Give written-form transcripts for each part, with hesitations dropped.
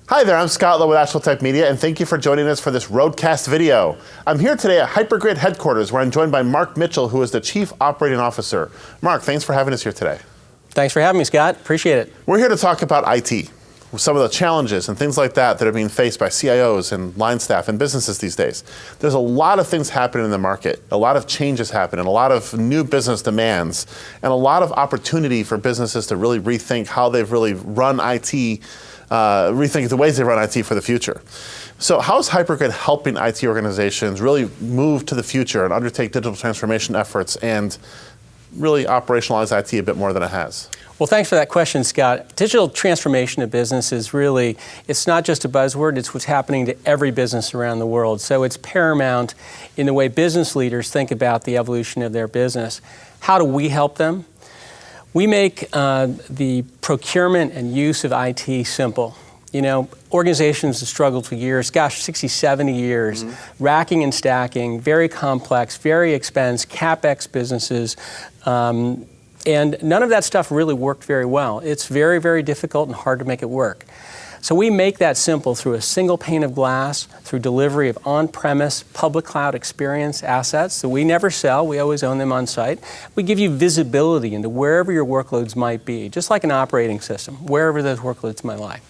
Hi there, I'm Scott Lowe with ActualTech Media, and thank you for joining us for this RoadCast video. I'm here today at HyperGrid headquarters, where I'm joined by Mark Mitchell, who is the Chief Operating Officer. Mark, thanks for having us here today. Thanks for having me, Scott. Appreciate it. We're here to talk about IT, some of the challenges and things like that that are being faced by CIOs and line staff and businesses these days. There's a lot of things happening in the market, a lot of changes happening, a lot of new business demands, and a lot of opportunity for businesses to really rethink how they've really run IT, rethink the ways they run IT for the future. So how is HyperGrid helping IT organizations really move to the future and undertake digital transformation efforts and really operationalize IT a bit more than it has? Well, thanks for that question, Scott. Digital transformation of business is really, it's not just a buzzword, it's what's happening to every business around the world. So it's paramount in the way business leaders think about the evolution of their business. How do we help them? We make the procurement and use of IT simple. You know, organizations have struggled for years, 60, 70 years, racking and stacking, very complex, very expensive, CapEx businesses, and none of that stuff really worked very well. It's very, very difficult and hard to make it work. So we make that simple through a single pane of glass, through delivery of on-premise public cloud experience assets that we never sell, we always own them on site. We give you visibility into wherever your workloads might be, just like an operating system, wherever those workloads might lie.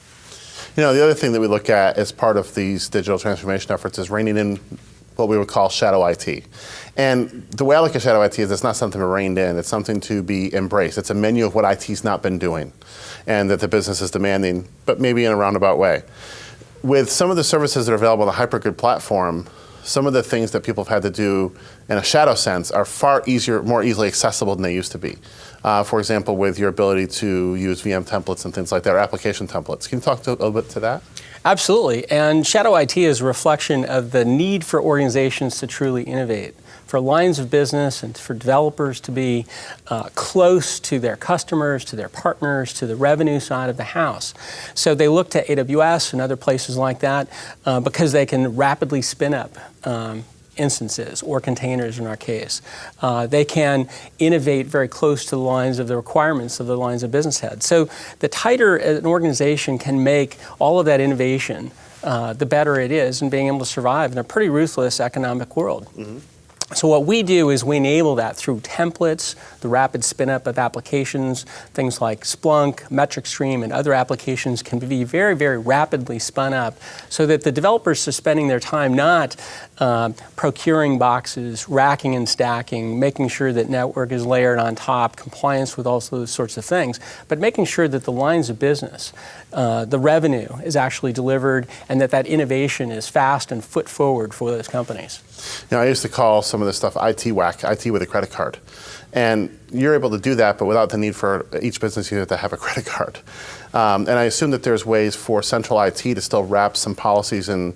You know, the other thing that we look at as part of these digital transformation efforts is reining in what we would call shadow IT. And the way I look at shadow IT is it's not something to rein in, it's something to be embraced. It's a menu of what IT's not been doing and that the business is demanding, but maybe in a roundabout way. With some of the services that are available on the HyperGrid platform, some of the things that people have had to do in a shadow sense are far easier, more easily accessible than they used to be. For example, with your ability to use VM templates and things like that, or application templates. Can you talk a little bit to that? Absolutely, and shadow IT is a reflection of the need for organizations to truly innovate, for lines of business and for developers to be close to their customers, to their partners, to the revenue side of the house. So they look to AWS and other places like that because they can rapidly spin up instances or containers in our case. They can innovate very close to the lines of the requirements of the lines of business heads. So the tighter an organization can make all of that innovation, the better it is in being able to survive in a pretty ruthless economic world. So what we do is we enable that through templates, the rapid spin-up of applications, things like Splunk, Metric Stream, and other applications can be very, very rapidly spun up so that the developers are spending their time not procuring boxes, racking and stacking, making sure that network is layered on top, compliance with all those sorts of things, but making sure that the lines of business, the revenue is actually delivered and that innovation is fast and foot forward for those companies. You know, I used to call some of this stuff IT whack, IT with a credit card. And you're able to do that, but without the need for each business unit to have a credit card. And I assume that there's ways for central IT to still wrap some policies and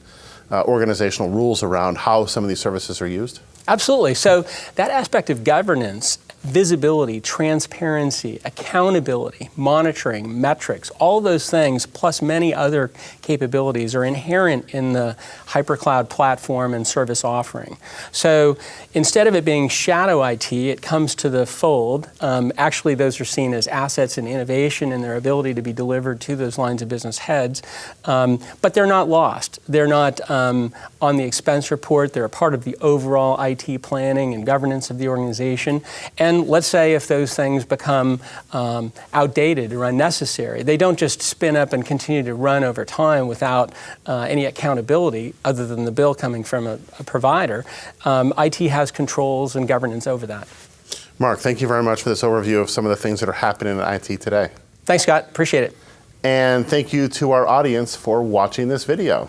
organizational rules around how some of these services are used? Absolutely. So that aspect of governance, visibility, transparency, accountability, monitoring, metrics, all those things, plus many other capabilities are inherent in the HyperCloud platform and service offering. So instead of it being shadow IT, it comes to the fold. Actually, those are seen as assets and innovation and their ability to be delivered to those lines of business heads. But they're not lost. They're not on the expense report. They're a part of the overall IT planning and governance of the organization. And let's say if those things become outdated or unnecessary, they don't just spin up and continue to run over time without any accountability other than the bill coming from a provider. IT has controls and governance over that. Mark, thank you very much for this overview of some of the things that are happening in IT today. Thanks, Scott. Appreciate it. And thank you to our audience for watching this video.